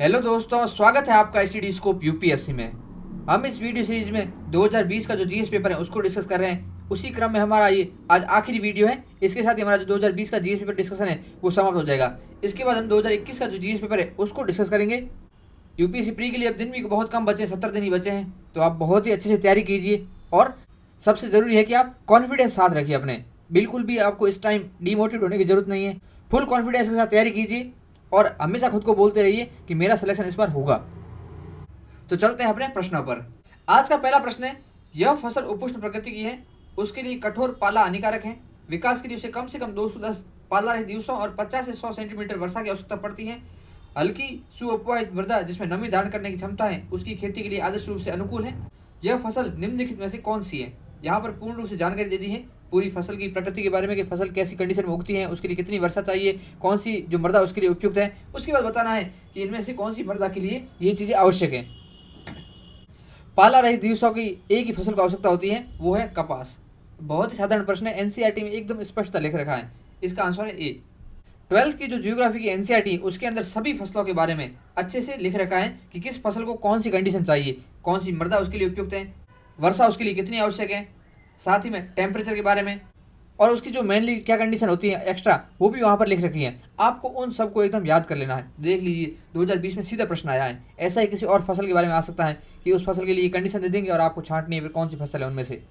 Hello दोस्तों, स्वागत है आपका एसटीडी स्कोप यूपीएससी में। हम इस वीडियो सीरीज में 2020 का जो जीएस पेपर है उसको डिस्कस कर रहे हैं। उसी क्रम में हमारा ये आज आखिरी वीडियो है। इसके साथ ही हमारा जो 2020 का जीएस पेपर डिस्कशन है वो समाप्त हो जाएगा। इसके बाद हम 2021 का जो जीएस पेपर है उसको डिस्कस करेंगे। यूपीएससी प्री के लिए अब दिन भी बहुत कम बचे हैं, 70 दिन ही बचे हैं, तो आप बहुत ही अच्छे से तैयारी कीजिए। और सबसे ज़रूरी है कि आप कॉन्फिडेंस साथ रखिए अपने। बिल्कुल भी आपको इस टाइम डीमोटिवेट होने की जरूरत नहीं है। फुल कॉन्फिडेंस के साथ तैयारी कीजिए और हमेशा खुद को बोलते रहिए कि मेरा सिलेक्शन इस बार होगा। तो चलते हैं अपने प्रश्नों पर। आज का पहला प्रश्न है, यह फसल उपोष्ण प्रकृति की है, उसके लिए कठोर पाला हानिकारक है। विकास के लिए उसे कम से कम 210 पाला रहित दिवसों और 50 से 100 सेंटीमीटर वर्षा की आवश्यकता पड़ती है। हल्की सुअपवाहित मृदा जिसमें नमी धारण करने की क्षमता है उसकी खेती के लिए आदर्श रूप से अनुकूल है। यह फसल निम्नलिखित में से कौन सी है। यहाँ पर पूर्ण रूप से जानकारी दे दी है पूरी फसल की प्रकृति के बारे में कि फसल कैसी कंडीशन में उगती है, उसके लिए कितनी वर्षा चाहिए, कौन सी जो मृदा उसके लिए उपयुक्त है। उसके बाद बताना है कि इनमें से कौन सी मृदा के लिए ये चीज़ें आवश्यक है। पाला रहित दिवसों की एक ही फसल की आवश्यकता होती है, वो है कपास। बहुत ही साधारण प्रश्न है, एनसीईआरटी में एकदम स्पष्टता लिख रखा है। इसका आंसर है ए। 12th की जो जियोग्राफी की एनसीईआरटी उसके अंदर सभी फसलों के बारे में अच्छे से लिख रखा है कि किस फसल को कौन सी कंडीशन चाहिए, कौन सी मृदा उसके लिए उपयुक्त है, वर्षा उसके लिए कितनी आवश्यक है, साथ ही में टेम्परेचर के बारे में और उसकी जो मेनली क्या कंडीशन होती है एक्स्ट्रा, वो भी वहाँ पर लिख रखी है। आपको उन सबको एकदम याद कर लेना है। देख लीजिए 2020 में सीधा प्रश्न आया है। ऐसा ही किसी और फसल के बारे में आ सकता है कि उस फसल के लिए कंडीशन दे देंगे और आपको छांटनी है फिर कौन सी फसल है उनमें से।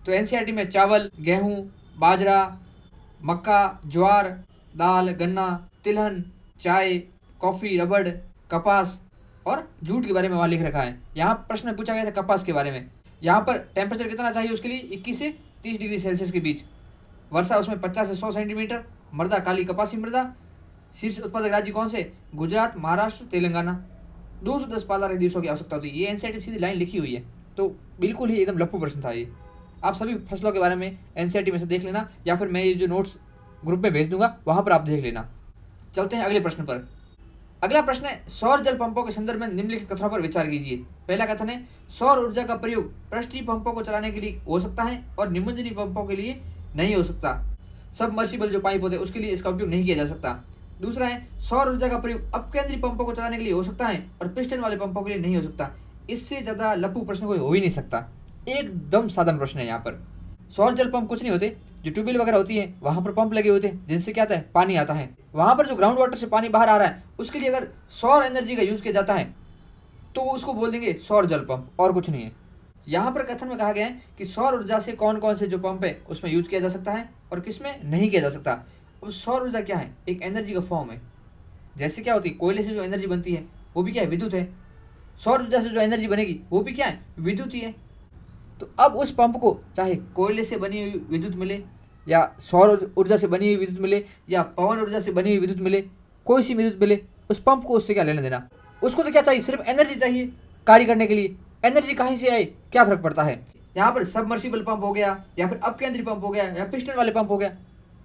तो एनसीईआरटी में चावल, गेहूँ, बाजरा, मक्का, ज्वार, दाल, गन्ना, तिलहन, चाय, कॉफ़ी, रबड़, कपास और जूट के बारे में वहाँ लिख रखा है। यहाँ प्रश्न पूछा गया था कपास के बारे में। यहाँ पर टेम्परेचर कितना चाहिए उसके लिए 21 से 30 डिग्री सेल्सियस के बीच, वर्षा उसमें 50 से 100 सेंटीमीटर, मृदा काली कपासी मृदा, शीर्ष उत्पादक राज्य कौन से, गुजरात, महाराष्ट्र, तेलंगाना, 210 पाला रहित दिवसों की आवश्यकता होती है। ये एनसीईआरटी सीधी लाइन लिखी हुई है, तो बिल्कुल ही एकदम लप्पू प्रश्न था ये। आप सभी फसलों के बारे में एनसीईआरटी में से देख लेना या फिर मैं ये जो नोट्स ग्रुप में भेज दूंगा वहाँ पर आप देख लेना। चलते हैं अगले प्रश्न पर। अगला प्रश्न है, सौर जल पंपों के संदर्भ में निम्नलिखित कथनों पर विचार कीजिए। पहला कथन है, सौर ऊर्जा का प्रयोग पृष्ठीय पंपों को चलाने के लिए हो सकता है और निमंजनी पंपों के लिए नहीं हो सकता। सबमर्सिबल जो पाइप होते हैं उसके लिए इसका उपयोग नहीं किया जा सकता। दूसरा है, सौर ऊर्जा का प्रयोग अपकेंद्रीय पंपों को चलाने के लिए हो सकता है और पिस्टन वाले पंपों के लिए नहीं हो सकता। इससे ज्यादा लप्पू प्रश्न कोई हो ही नहीं सकता। एकदम साधारण प्रश्न है। यहाँ पर सौर जल पंप कुछ नहीं होते, जो ट्यूबवेल वगैरह होती है वहां पर पंप लगे होते हैं जिनसे क्या आता है, पानी आता है। वहां पर जो ग्राउंड वाटर से पानी बाहर आ रहा है उसके लिए अगर सौर एनर्जी का यूज किया जाता है तो उसको बोल देंगे सौर जल पंप, और कुछ नहीं है। यहाँ पर कथन में कहा गया है कि सौर ऊर्जा से कौन कौन से जो पंप है उसमें यूज किया जा सकता है और किसमें नहीं किया जा सकता। अब सौर ऊर्जा क्या है, एक एनर्जी का फॉर्म है। जैसे क्या होती है, कोयले से जो एनर्जी बनती है वो भी क्या है, विद्युत है। सौर ऊर्जा से जो एनर्जी बनेगी वो भी क्या है, विद्युत ही है। तो अब उस पंप को चाहे कोयले से बनी हुई विद्युत मिले या सौर ऊर्जा से बनी हुई विद्युत मिले या पवन ऊर्जा से बनी हुई विद्युत मिले, कोई सी विद्युत मिले, उस पंप को उससे क्या लेना देना। उसको तो क्या चाहिए, सिर्फ एनर्जी चाहिए कार्य करने के लिए। एनर्जी कहीं से आए क्या फर्क पड़ता है। यहाँ पर सबमर्सिबल पंप हो गया या फिर अपकेंद्रीय पंप हो गया या पिस्टन वाले पंप हो गया,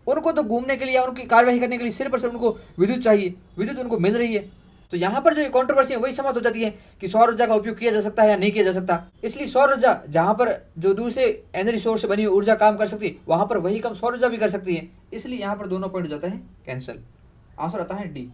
उनको तो घूमने के लिए या उनकी कार्यवाही करने के लिए सिर्फ और सिर्फ उनको विद्युत चाहिए। विद्युत उनको मिल रही है। तो यहाँ पर जो कंट्रोवर्सी है वही समाप्त हो जाती है कि सौर ऊर्जा का उपयोग किया जा सकता है या नहीं किया जा सकता। इसलिए सौर ऊर्जा जहाँ पर जो दूसरे एनर्जी सोर्स से बनी हुई ऊर्जा काम कर सकती है वहाँ पर वही काम सौर ऊर्जा भी कर सकती है। इसलिए यहाँ पर दोनों पॉइंट हो जाता है कैंसिल। आंसर आता है डी।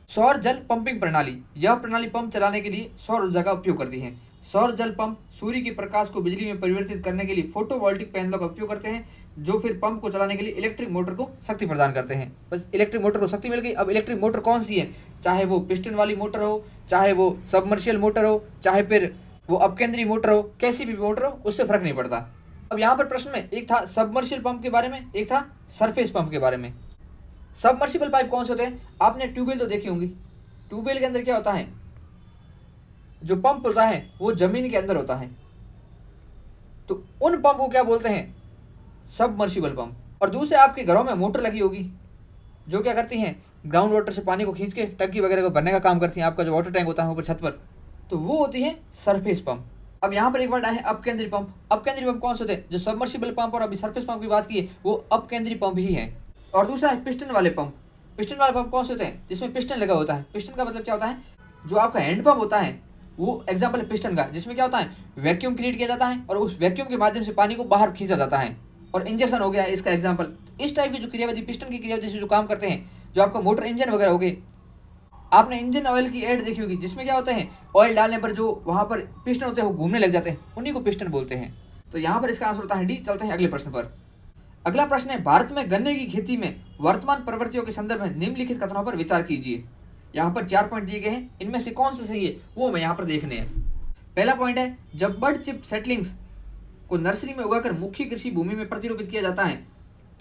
सौर जल पंपिंग प्रणाली, यह प्रणाली पंप चलाने के लिए सौर ऊर्जा का उपयोग करती है। सौर जल पंप सूर्य के प्रकाश को बिजली में परिवर्तित करने के लिए फोटोवोल्टिक पैनलों का उपयोग करते हैं, जो फिर पंप को चलाने के लिए इलेक्ट्रिक मोटर को शक्ति प्रदान करते हैं। बस इलेक्ट्रिक मोटर को शक्ति मिल गई। अब इलेक्ट्रिक मोटर कौन सी है, चाहे वो पिस्टन वाली मोटर हो, चाहे वो सबमर्शियल मोटर हो, चाहे फिर वो अपकेंद्रीय मोटर हो, कैसी भी मोटर हो, उससे फर्क नहीं पड़ता। अब यहाँ पर प्रश्न में एक था सबमर्शियल पंप के बारे में, एक था सरफेस पंप के बारे में। सबमर्सिबल पाइप कौन से होते हैं, आपने ट्यूबवेल तो देखी होंगी। ट्यूबवेल के अंदर क्या होता है, जो पंप होता है वो जमीन के अंदर होता है, तो उन पंप को क्या बोलते हैं, सबमर्सिबल पंप। और दूसरे आपके घरों में मोटर लगी होगी जो क्या करती हैं, ग्राउंड वाटर से पानी को खींच के टंकी वगैरह को भरने का काम करती हैं। आपका जो वाटर टैंक होता है ऊपर छत पर, तो वो होती है सरफेस पंप। अब यहाँ पर एक वर्ड आया है अपकेंद्रीय पंप। अपकेंद्रीय पंप कौन से होते हैं, जो सबमर्सिबल पंप और अभी सरफेस पंप की बात की है वो अपकेंद्रीय पंप ही है। और दूसरा है पिस्टन वाले पंप। पिस्टन वाले पंप कौन से होते हैं, जिसमें पिस्टन लगा होता है। पिस्टन का मतलब क्या होता है, जो आपका हैंड पंप होता है वो एग्जाम्पल है पिस्टन का, जिसमें क्या होता है, वैक्यूम क्रिएट किया जाता है और उस वैक्यूम के माध्यम से पानी को बाहर खींचा जाता है। और इंजेक्शन हो गया इसका एग्जाम्पल। इस टाइप की जो क्रियाविधि पिस्टन की क्रियाविधि से जो काम करते हैं, जो आपका मोटर इंजन वगैरह हो गए, आपने इंजन ऑयल की ऐड देखी होगी, जिसमें क्या होता है, ऑयल डालने पर जो वहां पर पिस्टन होते हैं वो घूमने लग जाते हैं, उन्हीं को पिस्टन बोलते हैं। तो यहाँ पर इसका आंसर होता है डी। चलते हैं अगले प्रश्न पर। अगला प्रश्न है, भारत में गन्ने की खेती में वर्तमान प्रवृत्तियों के संदर्भ में निम्नलिखित कथनों पर विचार कीजिए। यहाँ पर 4 पॉइंट दिए गए हैं, इनमें से कौन सा सही है वो हमें यहाँ पर देखने हैं। पहला पॉइंट है, जब बर्ड चिप सेटलिंग्स को नर्सरी में उगाकर मुख्य कृषि भूमि में प्रतिरोपित किया जाता है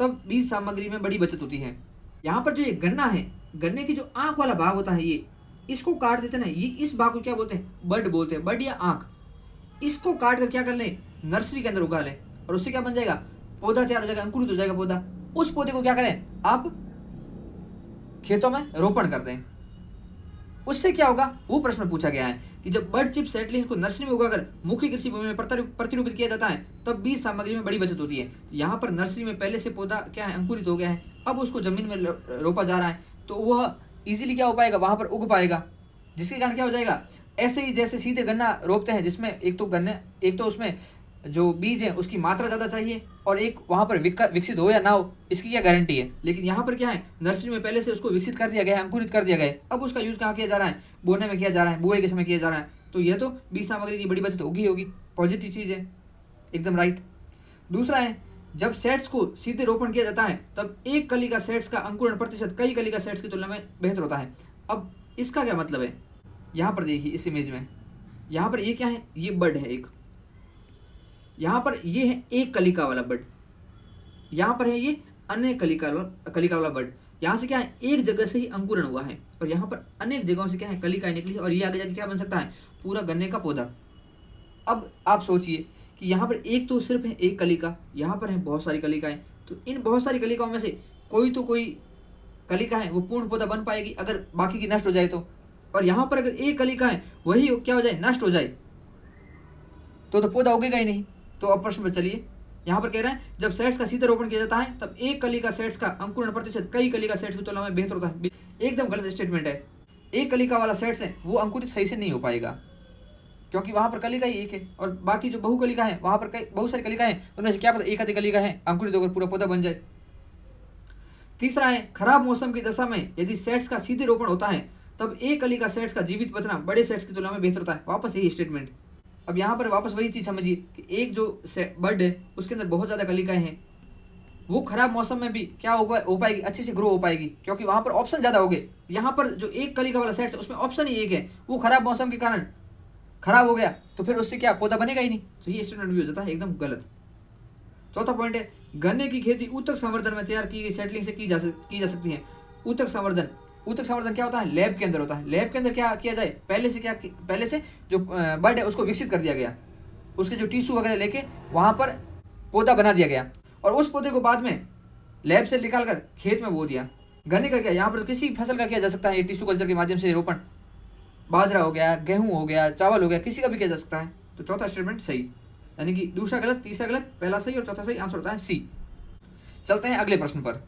तब बीज सामग्री में बड़ी बचत होती है। यहाँ पर जो ये गन्ना है, गन्ने की जो आंख वाला भाग होता है, ये इसको काट देते ना, ये इस भाग को क्या बोलते हैं, बर्ड बोलते हैं, बर्ड या आंख। इसको काट कर क्या कर ले, नर्सरी के अंदर उगा ले, और उससे क्या बन जाएगा, पौधा तैयार हो जाएगा, अंकुरित हो जाएगा पौधा। उस पौधे को क्या करें, आप खेतों में रोपण कर दें। उससे क्या होगा, वो प्रश्न पूछा गया है कि जब बर्ड चिप सेटलिंग्स को नर्सरी में उगाकर मुख्य कृषि भूमि में प्रतिरूपित किया जाता है तब बीज सामग्री में बड़ी बचत होती है। यहाँ पर नर्सरी में पहले से पौधा क्या है, अंकुरित हो गया है, अब उसको जमीन में रोपा जा रहा है, तो वह इजीली क्या हो पाएगा, वहां पर उग पाएगा, जिसके कारण क्या हो जाएगा, ऐसे ही जैसे सीधे गन्ना रोपते हैं जिसमें एक तो उसमें जो बीज है उसकी मात्रा ज़्यादा चाहिए, और एक वहाँ पर विकसित हो या ना हो इसकी क्या गारंटी है। लेकिन यहाँ पर क्या है, नर्सरी में पहले से उसको विकसित कर दिया गया है, अंकुरित कर दिया गया है, अब उसका यूज़ कहाँ किया जा रहा है, बोने में किया जा रहा है, बुआई के समय किया जा रहा है। तो यह तो बीज सामग्री की बड़ी बचत होगी, पॉजिटिव चीज़ है, एकदम राइट। दूसरा है, जब सेट्स को सीधे रोपण किया जाता है तब एक कली का सेट्स का अंकुरण प्रतिशत कई कली का सेट्स की तुलना में बेहतर होता है। अब इसका क्या मतलब है, यहाँ पर देखिए इस इमेज में, यहाँ पर ये क्या है, ये बर्ड है एक, यहाँ पर ये है एक कलिका वाला बर्ड, यहाँ पर है ये अन्य कलिका वाला बर्ड। यहाँ से क्या है, एक जगह से ही अंकुरण हुआ है, और यहाँ पर अनेक जगहों से क्या है, कलिकाएं निकली, और ये आगे जाके क्या बन सकता है, पूरा गन्ने का पौधा। अब आप सोचिए कि यहाँ पर एक तो सिर्फ है एक कलिका, यहाँ पर है बहुत सारी कलिकाएं, तो इन बहुत सारी कलिकाओं में से कोई कलिका है वो पूर्ण पौधा बन पाएगी अगर बाकी की नष्ट हो जाए तो। और यहाँ पर अगर एक कलिका है वही क्या हो जाए, नष्ट हो जाए, तो पौधा उगेगा ही नहीं। तो अब प्रश्न पर चलिए, यहाँ पर कह रहे हैं जब सेट्स का सीधे रोपण किया जाता है तब एक कली का सेट्स का अंकुरण प्रतिशत कई कली का सेट्स की तुलना में बेहतर होता है। एकदम गलत स्टेटमेंट है। एक कलिका वाला सेट्स है वो अंकुरित सही से नहीं हो पाएगा, क्योंकि वहां पर कलिका ही एक है, और बाकी जो बहुकलिका है वहां पर कई बहुत सारी कलिका है, उनमें से क्या पता एक आधी कलिका है अंकुरित होकर पूरा पौधा बन जाए। तीसरा है, खराब मौसम की दशा में यदि सेट्स का सीधे रोपण होता है तब एक कली का सेट्स का जीवित बचना बड़े सेट्स की तुलना में बेहतर होता है। वापस यही स्टेटमेंट। अब यहाँ पर वापस वही चीज़ समझिए कि एक जो बर्ड है उसके अंदर बहुत ज़्यादा कलिकाएं हैं, वो खराब मौसम में भी क्या हो पाएगी, अच्छे से ग्रो हो पाएगी, क्योंकि वहाँ पर ऑप्शन ज़्यादा हो गए। यहाँ पर जो एक कलिका वाला सेट है उसमें ऑप्शन ही एक है, वो खराब मौसम के कारण खराब हो गया, तो फिर उससे क्या पौधा बनेगा ही नहीं। तो ये स्टेटमेंट भी हो जाता है एकदम गलत। चौथा पॉइंट है, गन्ने की खेती ऊतक संवर्धन में तैयार की गई सेटलिंग से की जा सकती है। ऊतक संवर्धन क्या होता है, लैब के अंदर होता है। लैब के अंदर क्या किया जाए, पहले से जो बर्ड है उसको विकसित कर दिया गया, उसके जो टिश्यू वगैरह लेके वहाँ पर पौधा बना दिया गया, और उस पौधे को बाद में लैब से निकाल कर खेत में बो दिया। गन्ने का क्या, यहाँ पर तो किसी फसल का किया जा सकता है, टिश्यू कल्चर के माध्यम से रोपण, बाजरा हो गया, गेहूँ हो गया, चावल हो गया, किसी का भी किया जा सकता है। तो चौथा स्टेटमेंट सही, यानी कि दूसरा गलत, तीसरा गलत, पहला सही और चौथा सही। आंसर होता है सी। चलते हैं अगले प्रश्न पर।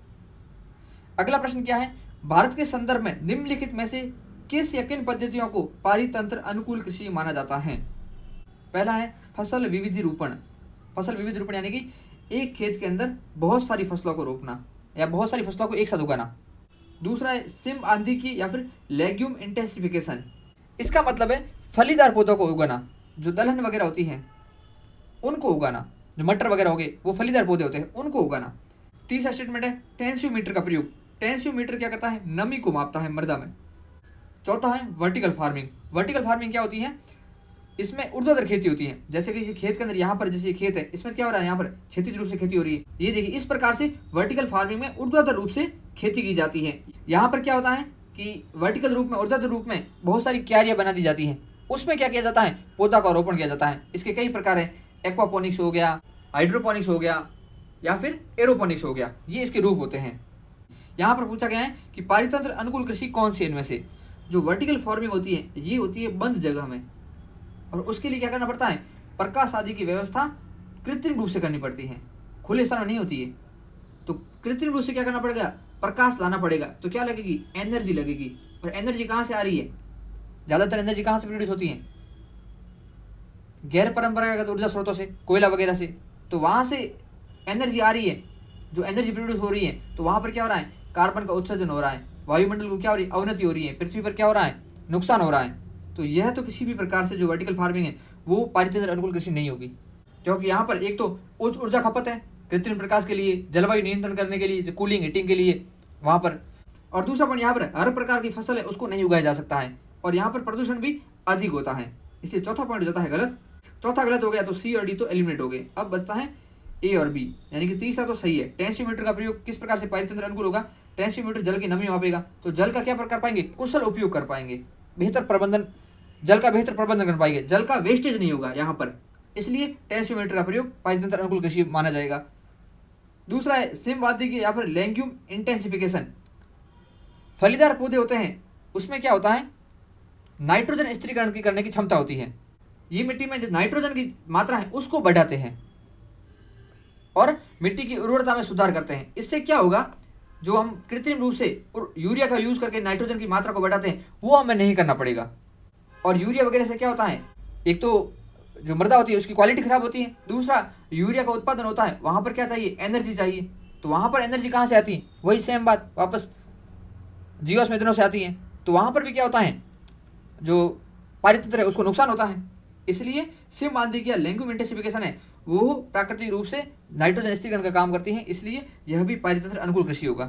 अगला प्रश्न क्या है, भारत के संदर्भ में निम्नलिखित में से किस या किन पद्धतियों को पारितंत्र अनुकूल कृषि माना जाता है। पहला है फसल विविधीरूपण यानी कि एक खेत के अंदर बहुत सारी फसलों को रोपना या बहुत सारी फसलों को एक साथ उगाना। दूसरा है सिम आंधिकी या फिर लेग्यूम इंटेंसिफिकेशन, इसका मतलब है फलीदार पौधों को उगाना, जो दलहन वगैरह होती हैं उनको उगाना, जो मटर वगैरह हो गए वो फलीदार पौधे होते हैं उनको उगाना। तीसरा स्टेटमेंट है टेंसियोमीटर का प्रयोग। टेंसियोमीटर क्या करता है, नमी को मापता है मृदा में। चौथा है वर्टिकल फार्मिंग क्या होती है, इसमें ऊर्ध्वाधर खेती होती है। जैसे कि खेत के अंदर यहाँ पर जैसे खेत है, इसमें क्या हो रहा है, यहाँ पर क्षैतिज रूप से खेती हो रही है। ये देखिए, इस प्रकार से वर्टिकल फार्मिंग में ऊर्ध्वाधर रूप से खेती की जाती है। यहाँ पर क्या होता है कि वर्टिकल रूप में, ऊर्ध्वाधर रूप में बहुत सारी क्यारियां बना दी जाती हैं, उसमें क्या किया जाता है, पौधा का रोपण किया जाता है। इसके कई प्रकार हैं, एक्वापोनिक्स हो गया, हाइड्रोपोनिक्स हो गया, या फिर एरोपोनिक्स हो गया, ये इसके रूप होते हैं। यहाँ पर पूछा गया है कि पारितंत्र अनुकूल कृषि कौन सी इनमें से। जो वर्टिकल फार्मिंग होती है ये होती है बंद जगह में, और उसके लिए क्या करना पड़ता है, प्रकाश आदि की व्यवस्था कृत्रिम रूप से करनी पड़ती है, खुले स्थान में नहीं होती है। तो कृत्रिम रूप से क्या करना पड़ेगा, प्रकाश लाना पड़ेगा। तो क्या लगेगी, एनर्जी लगेगी। और एनर्जी कहाँ से आ रही है, ज़्यादातर एनर्जी कहाँ से प्रोड्यूस होती है, गैर परंपरागत ऊर्जा स्रोतों से, कोयला वगैरह से। तो वहाँ से एनर्जी आ रही है, जो एनर्जी प्रोड्यूस हो रही है, तो वहाँ पर क्या हो रहा है, कार्बन का उत्सर्जन हो रहा है। वायुमंडल को क्या हो रही है, अवनति हो रही है, पृथ्वी पर क्या हो रहा है, नुकसान हो रहा है। तो यह तो किसी भी प्रकार से जो वर्टिकल फार्मिंग है वो पारितंत्र अनुकूल कृषि नहीं होगी, क्योंकि यहाँ पर एक तो उच्च ऊर्जा खपत है कृत्रिम प्रकाश के लिए, जलवायु नियंत्रण करने के लिए, कूलिंग हीटिंग के लिए वहाँ पर, और दूसरा पॉइंट यहाँ पर हर प्रकार की फसल है उसको नहीं उगाया जा सकता है, और यहाँ पर प्रदूषण भी अधिक होता है। इसलिए चौथा पॉइंट हो जाता है गलत। चौथा गलत हो गया तो सी और डी तो एलिमिनेट हो गए। अब बचता है ए और बी, यानी कि तीसरा तो सही है। टेंसियोमीटर का प्रयोग किस प्रकार से पारितंत्र अनुकूल होगा, टेंसियोमीटर जल की नमी मापेगा, तो जल का क्या कर पाएंगे, कुशल उपयोग कर पाएंगे, बेहतर प्रबंधन, जल का बेहतर प्रबंधन कर पाएंगे, जल का वेस्टेज नहीं होगा यहाँ पर, इसलिए टेंसियोमीटर का प्रयोग पारितंत्र अनुकूल कृषि माना जाएगा। दूसरा है सिमवादी की या फिर लेग्यूम इंटेंसिफिकेशन। फलीदार पौधे होते हैं उसमें क्या होता है, नाइट्रोजन स्थिरीकरण की करने की क्षमता होती है। ये मिट्टी में जो नाइट्रोजन की मात्रा है उसको बढ़ाते हैं और मिट्टी की उर्वरता में सुधार करते हैं। इससे क्या होगा, जो हम कृत्रिम रूप से यूरिया का यूज करके नाइट्रोजन की मात्रा को बढ़ाते हैं वो हमें नहीं करना पड़ेगा। और यूरिया वगैरह से क्या होता है, एक तो जो मृदा होती है उसकी क्वालिटी खराब होती है, दूसरा यूरिया का उत्पादन होता है वहां पर क्या चाहिए, एनर्जी चाहिए, तो वहां पर एनर्जी कहाँ से आती है, वही सेम बात वापस जीवाश्म ईंधनों से आती है। तो वहां पर भी क्या होता है, जो पारितंत्र है उसको नुकसान होता है। इसलिए सिमवादी या लेग्यूम इंटेंसिफिकेशन है वो प्राकृतिक रूप से नाइट्रोजन स्थिरीकरण का काम करती है, इसलिए यह भी पारितंत्र अनुकूल कृषि होगा।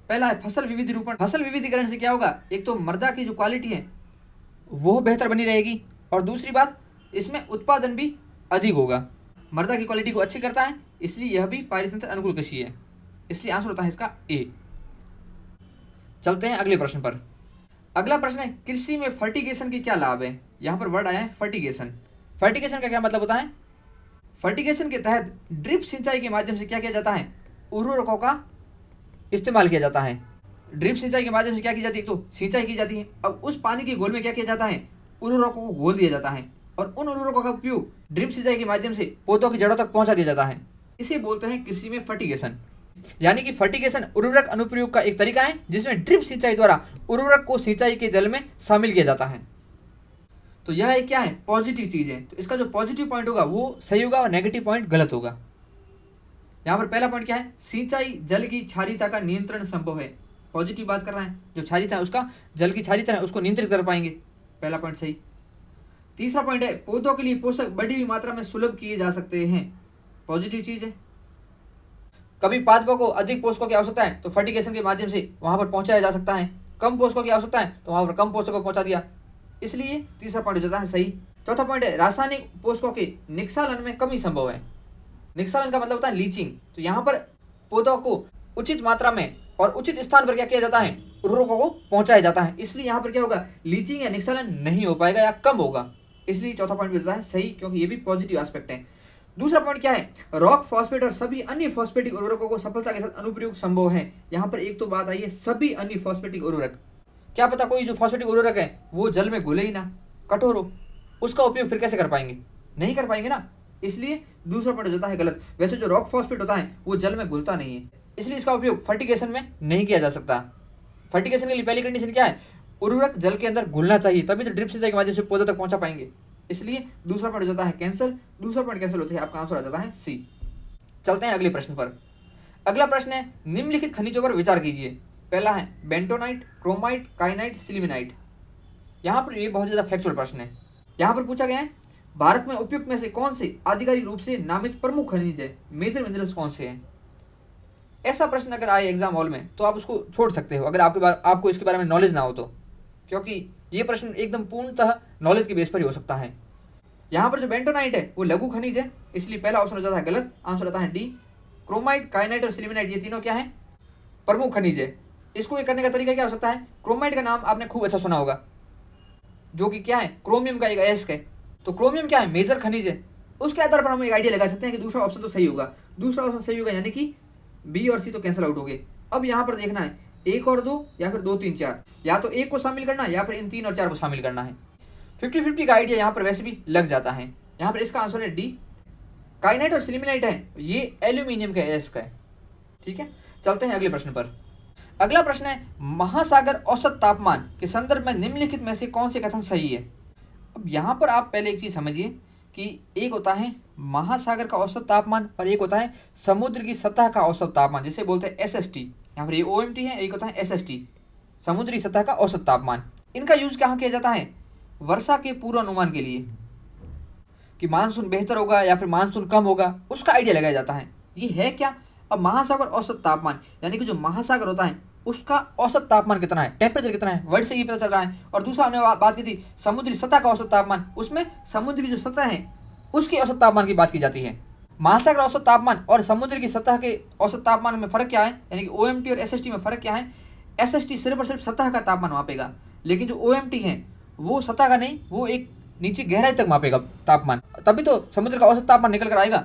पहला है फसल विविधीकरण। फसल विविधीकरण से क्या होगा, एक तो मृदा की जो क्वालिटी है वो बेहतर बनी रहेगी, और दूसरी बात इसमें उत्पादन भी अधिक होगा, मृदा की क्वालिटी को अच्छी करता है, इसलिए यह भी पारितंत्र अनुकूल कृषि है। इसलिए आंसर होता है इसका ए। चलते हैं अगले प्रश्न पर। अगला प्रश्न है कृषि में फर्टिगेशन के क्या लाभ है। यहाँ पर वर्ड आया है फर्टिगेशन। फर्टिगेशन का क्या मतलब होता है, फर्टिगेशन के तहत ड्रिप सिंचाई के माध्यम से क्या किया जाता है, उर्वरकों का इस्तेमाल किया जाता है। ड्रिप सिंचाई के माध्यम से क्या की जाती है, तो सिंचाई की जाती है। अब उस पानी के घोल में क्या किया जाता है, उर्वरकों को घोल दिया जाता है, और उन उर्वरकों का उपयोग ड्रिप सिंचाई के माध्यम से पौधों की जड़ों तक पहुंचा दिया जाता है। इसे बोलते हैं कृषि में फर्टिगेशन। यानी कि फर्टिगेशन उर्वरक अनुप्रयोग का एक तरीका है जिसमें ड्रिप सिंचाई द्वारा उर्वरक को सिंचाई के जल में शामिल किया जाता है। तो यह एक क्या है, पॉजिटिव चीज है। तो इसका जो पॉजिटिव पॉइंट होगा वो सही होगा और नेगेटिव पॉइंट गलत होगा। यहाँ पर पहला पॉइंट क्या है, सिंचाई जल की क्षारीयता का नियंत्रण संभव है। पॉजिटिव बात कर रहा है, जो क्षारीयता है उसका, जल की क्षारीयता है उसको नियंत्रित कर पाएंगे, पहला पॉइंट सही। तीसरा पॉइंट है पौधों के लिए पोषक बड़ी हुई मात्रा में सुलभ किए जा सकते हैं, पॉजिटिव चीज है। कभी पादपों को अधिक पोषकों की आवश्यकता है तो फर्टिगेशन के माध्यम से वहां पर पहुंचाया जा सकता है, कम पोषकों की आवश्यकता है तो वहां पर कम पोषकों को पहुंचा दिया, इसलिए तीसरा पॉइंट हो जाता है सही। चौथा पॉइंट है रासायनिक पोषकों के निक्षालन में कमी संभव है। निक्षालन का मतलब होता है लीचिंग। तो यहाँ पर पौधों को उचित मात्रा में और उचित स्थान पर क्या किया जाता है, उर्वरकों को पहुंचाया जाता है, इसलिए यहाँ पर क्या होगा, लीचिंग या निक्षालन नहीं हो पाएगा या कम होगा, इसलिए चौथा पॉइंट मिलता है सही, क्योंकि ये भी पॉजिटिव एस्पेक्ट है। दूसरा पॉइंट क्या है, रॉक फॉस्फेट और सभी अन्य फॉस्फेटिक उर्वरकों को सफलता के साथ अनुप्रयोग संभव है। यहाँ पर एक तो बात आई है सभी अन्य फॉस्फेटिक उर्वरक, क्या पता कोई जो फॉस्फेटिक उर्वरक है वो जल में घुले ही ना, कठोर हो, उसका उपयोग फिर कैसे कर पाएंगे, नहीं कर पाएंगे ना, इसलिए दूसरा पॉइंट हो जाता है गलत। वैसे जो रॉक फॉस्फेट होता है वो जल में घुलता नहीं है, इसलिए इसका उपयोग फर्टिगेशन में नहीं किया जा सकता। फर्टिगेशन के लिए पहली कंडीशन क्या है, उर्वरक जल के अंदर घुलना चाहिए, तभी तो ड्रिप सिंचाई के माध्यम से पौधों तक पहुंचा पाएंगे, इसलिए दूसरा पॉइंट हो जाता है कैंसिल। दूसरा पॉइंट कैंसिल होता है, आपका आंसर आ जाता है सी। चलते हैं अगले प्रश्न पर। अगला प्रश्न है निम्नलिखित खनिजों पर विचार कीजिए। पहला है बेंटोनाइट, क्रोमाइट, काइनाइट, सिलिमेनाइट। यहाँ पर ये बहुत ज्यादा फैक्चुअल प्रश्न है। यहाँ पर पूछा गया है भारत में उपयुक्त में से कौन से आधिकारिक रूप से नामित प्रमुख खनिज है, मेजर मिनरल्स कौन से हैं। ऐसा प्रश्न अगर आए एग्जाम हॉल में तो आप उसको छोड़ सकते हो अगर आपको इसके बारे में नॉलेज ना हो तो, क्योंकि ये प्रश्न एकदम पूर्णतः नॉलेज के बेस पर ही हो सकता है। यहाँ पर जो बेंटोनाइट है वो लघु खनिज है, इसलिए पहला ऑप्शन हो जाता है गलत, आंसर होता है डी। क्रोमाइट, काइनाइट और सिलिमेनाइट ये तीनों क्या है, प्रमुख खनिज है। इसको ये करने का तरीका क्या हो सकता है, क्रोमाइट का नाम आपने खूब अच्छा सुना होगा, जो कि क्या है, क्रोमियम का एक अयस्क है। तो क्रोमियम क्या है, मेजर खनिज है। उसके आधार पर हम एक आइडिया लगा सकते हैं कि दूसरा ऑप्शन तो सही होगा। दूसरा ऑप्शन सही होगा, यानी कि बी और सी तो कैंसिल आउट हो गए। अब यहाँ पर देखना है 1 और 2 या फिर 2 3 4, या तो 1 को शामिल करना है या फिर इन 3 और 4 को शामिल करना है। 50-50 का आइडिया यहाँ पर वैसे भी लग जाता है। यहाँ पर इसका आंसर है डी। काइनाइट और सिलिमेनाइट है ये एल्यूमिनियम का अयस्क है। ठीक है, चलते हैं अगले प्रश्न पर। अगला प्रश्न है महासागर औसत तापमान के संदर्भ में निम्नलिखित में से कौन से कथन सही है। अब यहाँ पर आप पहले एक चीज समझिए कि एक होता है महासागर का औसत तापमान और एक होता है समुद्र की सतह का औसत तापमान, जिसे बोलते हैं SST। यहाँ पर ये OMT है, एक होता है SST। समुद्री सतह का औसत तापमान। इनका यूज कहाँ किया जाता है? वर्षा के पूर्वानुमान के लिए, कि मानसून बेहतर होगा या फिर मानसून कम होगा, उसका आइडिया लगाया जाता है। ये है क्या? अब महासागर औसत तापमान, यानी कि जो महासागर होता है उसका औसत तापमान कितना है, टेम्परेचर कितना है, वर्ड से ये पता चल रहा है। और दूसरा हमने बात की थी समुद्री सतह का औसत तापमान, उसमें समुद्र की जो सतह है उसकी औसत तापमान की बात की जाती है। महासागर औसत तापमान और समुद्र की सतह के औसत तापमान में फर्क क्या है, यानी कि OMT और SST में फर्क क्या है? SST सिर्फ और सिर्फ सतह का तापमान मापेगा, लेकिन जो OMT है वो सतह का नहीं, वो एक नीचे गहराई तक मापेगा तापमान, तभी तो समुद्र का औसत तापमान निकल कर आएगा।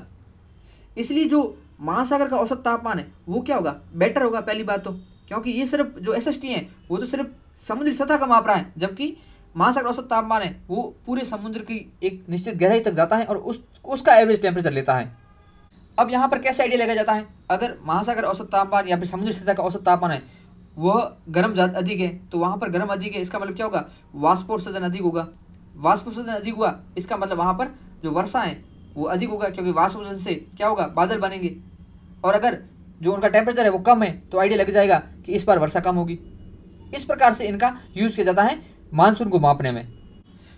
इसलिए जो महासागर का औसत तापमान है वो क्या होगा? बेटर होगा पहली बात तो, क्योंकि ये सिर्फ जो SST है वो तो सिर्फ समुद्री सतह का माप रहा है, जबकि महासागर औसत तापमान है वो पूरे समुद्र की एक निश्चित गहराई तक जाता है और उसका एवरेज टेम्परेचर लेता है। अब यहाँ पर कैसे आइडिया लगाया जाता है? अगर महासागर औसत तापमान या फिर समुद्री सतह का औसत तापमान है वह गर्म अधिक है, तो वहाँ पर गर्म अधिक है, इसका मतलब क्या होगा? वाष्पोत्सर्जन अधिक होगा। वाष्पोत्सर्जन अधिक हुआ, इसका मतलब वहाँ पर जो वर्षा है वो अधिक होगा, क्योंकि वाष्पोत्सर्जन से क्या होगा? बादल बनेंगे। और अगर जो उनका टेम्परेचर है वो कम है तो आइडिया लग जाएगा कि इस बार वर्षा कम होगी। इस प्रकार से इनका यूज़ किया जाता है मानसून को मापने में।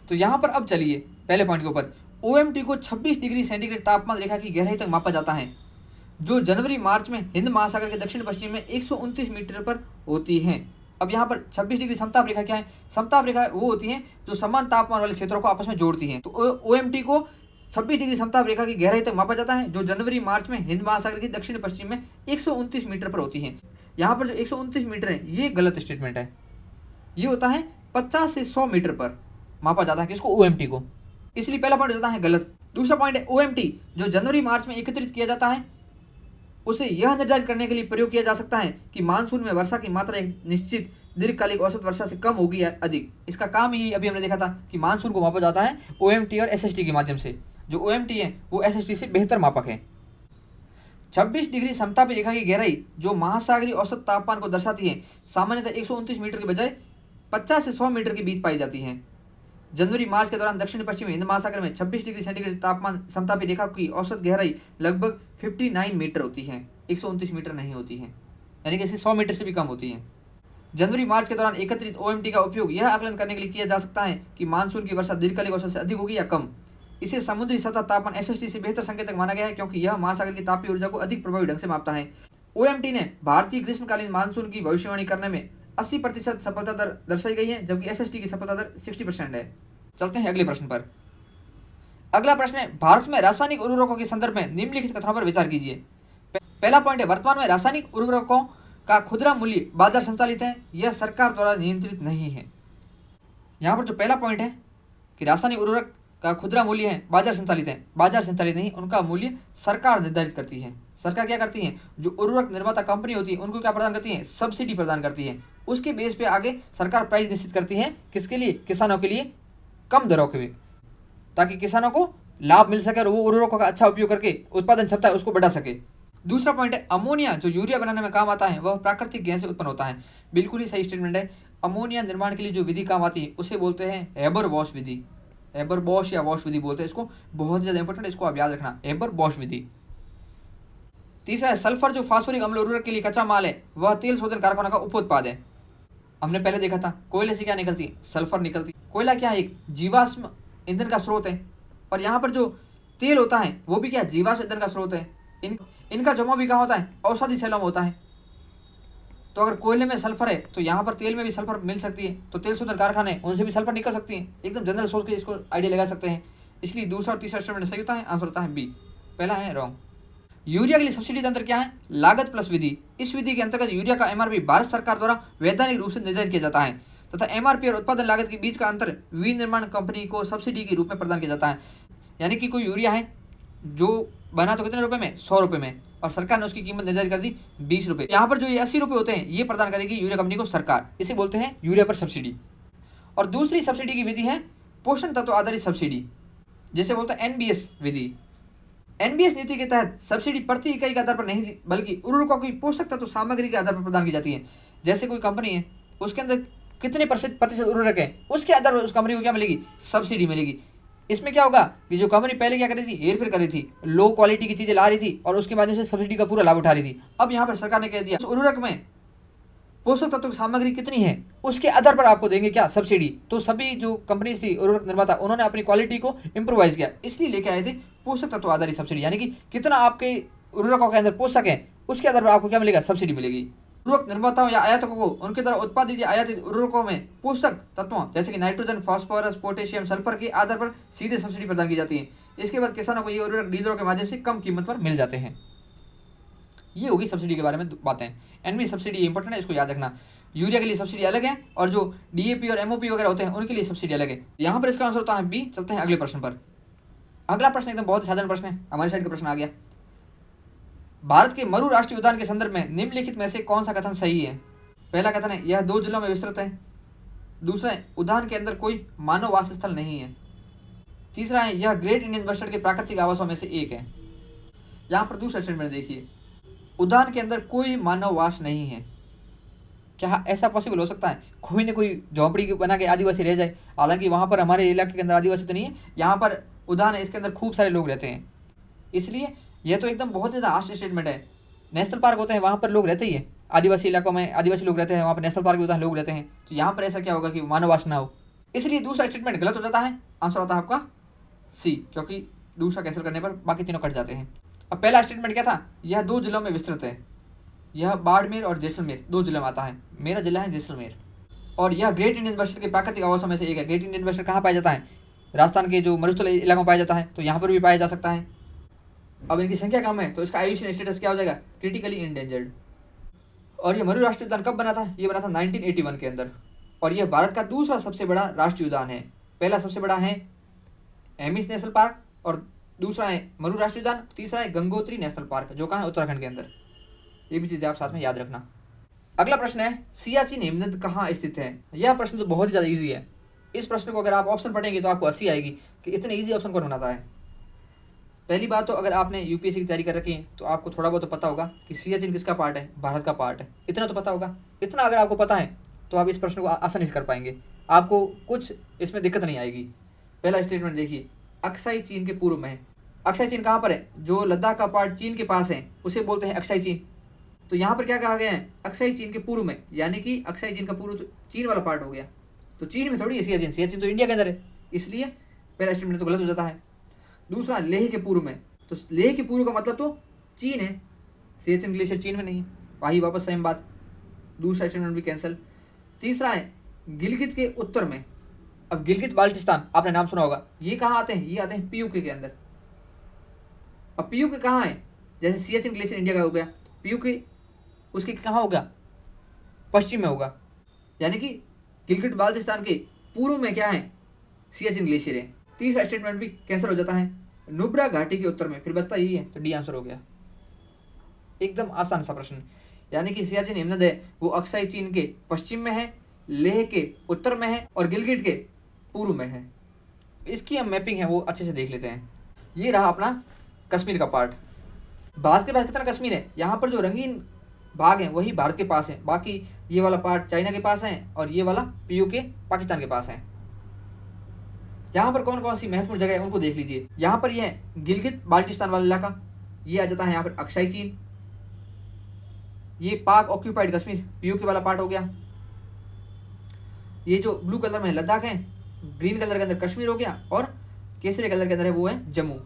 तो यहाँ पर अब चलिए पहले पॉइंट के ऊपर, OMT को 26 डिग्री सेंटीग्रेड तापमान रेखा की गहराई तक मापा जाता है, जो जनवरी मार्च में हिंद महासागर के दक्षिण पश्चिम में 129 मीटर पर होती है। अब यहाँ पर 26 डिग्री समताप रेखा क्या है? समताप रेखा वो होती है जो समान तापमान वाले क्षेत्रों को आपस में जोड़ती हैं। तो OMT को 26 डिग्री समताप रेखा की गहराई तक मापा जाता है, जो जनवरी मार्च में हिंद महासागर के दक्षिण पश्चिम में 129 मीटर पर होती है। यहाँ पर जो 129 मीटर है ये गलत स्टेटमेंट है, ये होता है 50 से 100 मीटर पर मापा जाता है किसको? OMT को। इसलिए पहला पॉइंट हो जाता है गलत। दूसरा पॉइंट है OMT जो जनवरी मार्च में एकत्रित किया जाता है, उसे यह निर्धारित करने के लिए प्रयोग किया जा सकता है कि मानसून में वर्षा की मात्रा एक निश्चित दीर्घकालिक औसत वर्षा से कम होगी या अधिक। इसका काम ही अभी हमने देखा था कि मानसून को मापा जाता है OMT और SST के माध्यम से। जो OMT है वो SST से बेहतर मापक है। 26 डिग्री समतापी रेखा की गहराई जो महासागरीय औसत तापमान को दर्शाती है, सामान्यतः 129 मीटर के बजाय 50 से 100 मीटर के बीच पाई जाती है। जनवरी मार्च के दौरान दक्षिण पश्चिमी हिंद महासागर में 26 डिग्री सेंटीग्रेड तापमान समतापी रेखा की औसत गहराई लगभग 59 मीटर होती है, 129 मीटर नहीं होती है, यानी कि इसे 100 मीटर से भी कम होती है। जनवरी मार्च के दौरान एकत्रित OMT का उपयोग यह आकलन करने के लिए किया जा सकता है कि मानसून की वर्षा दीर्घकालिक औसत से अधिक होगी या कम। इसे समुद्री सतह तापमान SST से बेहतर संकेतक माना गया है, क्योंकि यह महासागर की तापीय ऊर्जा को अधिक प्रभावी ढंग से मापता है। OMT ने भारतीय ग्रीष्मकालीन मानसून की भविष्यवाणी करने में 80% सफलता दर दर्शाई गई है, जबकि SST की सफलता दर 60% है। चलते हैं अगले प्रश्न पर। अगला प्रश्न है, भारत में रासायनिक उर्वरकों के संदर्भ में निम्नलिखित कथनों पर विचार कीजिए। पहला पॉइंट है, वर्तमान में रासायनिक उर्वरकों का खुदरा मूल्य बाजार संचालित है, यह सरकार द्वारा नियंत्रित नहीं है। यहाँ पर जो पहला पॉइंट है कि रासायनिक उर्वरक का खुदरा मूल्य है बाजार संचालित है, बाजार संचालित नहीं, उनका मूल्य सरकार निर्धारित करती है। सरकार क्या करती है? जो उर्वरक निर्माता कंपनी होती है उनको क्या प्रदान करती है? सब्सिडी प्रदान करती है। उसके बेस पे आगे सरकार प्राइस निश्चित करती है, किसके लिए? किसानों के लिए, कम दरों के, ताकि किसानों को लाभ मिल सके और वो उर्वरकों का अच्छा उपयोग करके उत्पादन क्षमता है उसको बढ़ा सके। दूसरा पॉइंट है, अमोनिया जो यूरिया बनाने में काम आता है वह प्राकृतिक गैस से उत्पन्न होता है। बिल्कुल ही सही स्टेटमेंट है। अमोनिया निर्माण के लिए जो विधि काम आती है उसे बोलते हैं हेबर बॉश विधि। हेबर बॉश या वॉश विधि बोलते हैं इसको, बहुत ज़्यादा इंपॉर्टेंट, इसको आप याद रखना, हेबर बॉश विधि। तीसरा है, सल्फर जो फास्फोरिक अम्ल उर्वरक के लिए कच्चा माल है वह तेल शोधन कारखाना का उप उत्पाद है। हमने पहले देखा था कोयले से क्या निकलती है? सल्फर निकलती है। कोयला क्या है? एक जीवाश्म ईंधन का स्रोत है, और यहाँ पर जो तेल होता है वो भी क्या? जीवाश्म ईंधन का स्रोत है। इनका जमाव भी कहाँ होता है? औषधि सेलों में होता है। तो अगर कोयले में सल्फर है तो यहाँ पर तेल में भी सल्फर मिल सकती है, तो तेल शोधन कारखाने उनसे भी सल्फर निकल सकती है। एकदम जनरल सोच के इसको आइडिया लगा सकते हैं। इसलिए दूसरा और तीसरा स्टेटमेंट सही होता है, आंसर होता है बी, पहला है रॉन्ग। यूरिया के लिए सब्सिडी तंत्र क्या है? लागत प्लस विधि। इस विधि के अंतर्गत यूरिया का MRP भारत सरकार द्वारा वैधानिक रूप से निर्धारित किया जाता है तथा MRP और उत्पादन लागत के बीच का अंतर विनिर्माण कंपनी को सब्सिडी के रूप में प्रदान किया जाता है। यानी कि कोई यूरिया है जो बना तो कितने रुपए में? 100 रुपये में, और सरकार ने उसकी कीमत निर्धारित कर दी 20 रुपये। यहाँ पर जो ये 80 रुपये होते हैं ये प्रदान करेगी यूरिया कंपनी को सरकार, इसे बोलते हैं यूरिया पर सब्सिडी। और दूसरी सब्सिडी की विधि है पोषण तत्व आधारित सब्सिडी, जिसे बोलते हैं NBS विधि। NBS नीति के तहत सब्सिडी प्रति इकाई के आधार पर नहीं बल्कि उर्वरकों की पोषक तत्व सामग्री के आधार पर प्रदान की जाती है। जैसे कोई कंपनी है उसके अंदर कितने प्रतिशत उर्वरक है उसके आधार पर उस कंपनी को क्या मिलेगी? सब्सिडी मिलेगी। इसमें क्या होगा कि जो कंपनी पहले क्या कर रही थी? हेरफेर कर रही थी, लो क्वालिटी की चीजें ला रही थी और उसके माध्यम से सब्सिडी का पूरा लाभ उठा रही थी। अब यहाँ पर सरकार ने कह दिया उस उर्वरक में पोषक तत्व की सामग्री कितनी है उसके आधार पर आपको देंगे क्या सब्सिडी। तो सभी जो कंपनीज थी उर्वरक निर्माता उन्होंने अपनी क्वालिटी को इम्प्रोवाइज किया, इसलिए लेके आए थे पोषक तत्व आधारित सब्सिडी, यानी कि कितना आपके उर्वरकों के अंदर पोषक है उसके आधार पर आपको क्या मिलेगा, सब्सिडी मिलेगी। उर्वरक निर्माताओं या आयातकों को उनके द्वारा उत्पादित या आयातित उर्वरकों में पोषक तत्वों जैसे कि नाइट्रोजन, फास्फोरस, पोटेशियम, सल्फर के आधार पर सीधे सब्सिडी प्रदान की जाती है। इसके बाद किसानों को ये उर्वरक डीलरों के माध्यम से कम कीमत पर मिल जाते हैं। ये होगी सब्सिडी के बारे में बातें। एनपी सब्सिडी इंपॉर्टेंट है, इसको याद रखना। यूरिया के लिए सब्सिडी अलग है और जो डीएपी और एमओपी वगैरह होते हैं उनके लिए सब्सिडी अलग है। यहाँ पर इसका आंसर होता है बी। चलते हैं अगले प्रश्न पर। अगला प्रश्न एकदम बहुत साधारण प्रश्न है, हमारी साइड का प्रश्न आ गया। भारत के मरु राष्ट्रीय उद्यान के संदर्भ में निम्नलिखित में से कौन सा कथन सही है। पहला कथन है यह 2 जिलों में विस्तृत है। दूसरा है उद्यान के अंदर कोई मानव वास स्थल नहीं है। तीसरा है यह ग्रेट इंडियन बस्टर्ड के प्राकृतिक आवासों में से एक है। यहाँ पर दूसरा स्टेटमेंट देखिए, उद्यान के अंदर कोई मानव वास नहीं है। क्या ऐसा पॉसिबल हो सकता है कोई ना कोई झोंपड़ी बना के आदिवासी रह जाए। हालांकि वहाँ पर हमारे इलाके के अंदर आदिवासी तो नहीं है, यहाँ पर उद्यान है, इसके अंदर खूब सारे लोग रहते हैं, इसलिए यह तो एकदम बहुत ज़्यादा हार्श स्टेटमेंट है। नेशनल पार्क होते हैं वहाँ पर लोग रहते ही है, आदिवासी इलाकों में आदिवासी लोग रहते हैं, वहाँ पर नेशनल पार्क होता है लोग रहते हैं, तो यहाँ पर ऐसा क्या होगा कि मानववास ना हो। इसलिए दूसरा स्टेटमेंट गलत हो जाता है। आंसर होता है आपका सी, क्योंकि दूसरा कैंसिल करने पर बाकी तीनों कट जाते हैं। अब पहला स्टेटमेंट क्या था, यह 2 जिलों में विस्तृत है। यह बाड़मेर और जैसलमेर 2 जिलों में आता है, मेरा जिला है जैसलमेर। और यह ग्रेट इंडियन बस्टर्ड के प्राकृतिक आवासों में से एक है। ग्रेट इंडियन बस्टर्ड कहाँ पाया जाता है, राजस्थान के जो मरुस्थल इलाकों में पाया जाता है, तो यहाँ पर भी पाया जा सकता है। अब इनकी संख्या कम है तो इसका आयुषन स्टेटस क्या हो जाएगा, क्रिटिकली इंडेंजर्ड। और ये मरु राष्ट्रीय उद्यान कब बना था, ये बना था 1981 के अंदर। और यह भारत का दूसरा सबसे बड़ा राष्ट्रीय उद्यान है। पहला सबसे बड़ा है एमिस नेशनल पार्क और दूसरा है मरु राष्ट्रीय उद्यान, तीसरा है गंगोत्री नेशनल पार्क जो कहाँ है, उत्तराखंड के अंदर। ये भी चीज़ें आप साथ में याद रखना। अगला प्रश्न है सियाचिन हिमनद कहाँ स्थित है। यह प्रश्न तो बहुत ही ज़्यादा ईजी है। इस प्रश्न को अगर आप ऑप्शन पढ़ेंगे तो आपको हंसी आएगी कि इतने ईजी ऑप्शन कौन बनाता है। पहली बात तो अगर आपने यूपीएससी की तैयारी कर रखी है तो आपको थोड़ा बहुत तो पता होगा कि सियाचिन किसका पार्ट है, भारत का पार्ट है। इतना तो पता होगा। इतना अगर आपको पता है तो आप इस प्रश्न को आसानी से कर पाएंगे, आपको कुछ इसमें दिक्कत नहीं आएगी। पहला स्टेटमेंट देखिए, अक्साई चीन के पूर्व में है। अक्साई चीन कहाँ पर है, जो लद्दाख का पार्ट चीन के पास है उसे बोलते हैं अक्साई चीन। तो यहाँ पर क्या कहा गया है, अक्साई चीन के पूर्व में, यानी कि अक्साई चीन का पूर्व तो चीन वाला पार्ट हो गया। तो चीन में थोड़ी है सियाचिन, सियाचिन तो इंडिया के अंदर है, इसलिए पहला स्टेटमेंट तो गलत हो जाता है। दूसरा लेह के पूर्व में, तो लेह के पूर्व का मतलब तो चीन है, सियाचिन ग्लेशियर चीन में नहीं है, वही वापस सेम बात, दूसरा स्टेटमेंट भी कैंसिल। तीसरा है गिलगित के उत्तर में। अब गिलगित बाल्टिस्तान आपने नाम सुना होगा, ये कहाँ आते हैं, ये आते हैं पीयूके के अंदर। अब पीयूके कहाँ है, जैसे सियाचिन ग्लेशियर इंडिया का हो गया, पीयूके उसके कहाँ होगा, पश्चिम में होगा, यानी कि गिलगित बाल्टिस्तान के पूर्व में क्या है, सियाचिन ग्लेशियर है। तीसरा स्टेटमेंट भी कैंसिल हो जाता है, नुब्रा घाटी के उत्तर में, फिर बचता यही है, तो डी आंसर हो गया। एकदम आसान सा प्रश्न, यानी कि सियाचिन हिमनद है वो अक्साई चीन के पश्चिम में है, लेह के उत्तर में है और गिलगित के पूर्व में है। इसकी हम मैपिंग है वो अच्छे से देख लेते हैं। ये रहा अपना कश्मीर का पार्ट। भारत के पास कितना कश्मीर है, यहाँ पर जो रंगीन भाग है वही भारत के पास है, बाकी ये वाला पार्ट चाइना के पास है और ये वाला पीयूके पाकिस्तान के पास है। यहाँ पर कौन कौन सी महत्वपूर्ण जगह है उनको देख लीजिए। यहाँ पर यह गिलगित बाल्टिस्तान वाला इलाका, ये आ जाता है यहाँ पर अक्साई चीन। ये पाक ऑक्यूपाइड कश्मीर पीयूके वाला पार्ट हो गया। ये जो ब्लू कलर में है लद्दाख है, ग्रीन कलर के अंदर कश्मीर हो गया और केसरी कलर के अंदर है वो है जम्मू।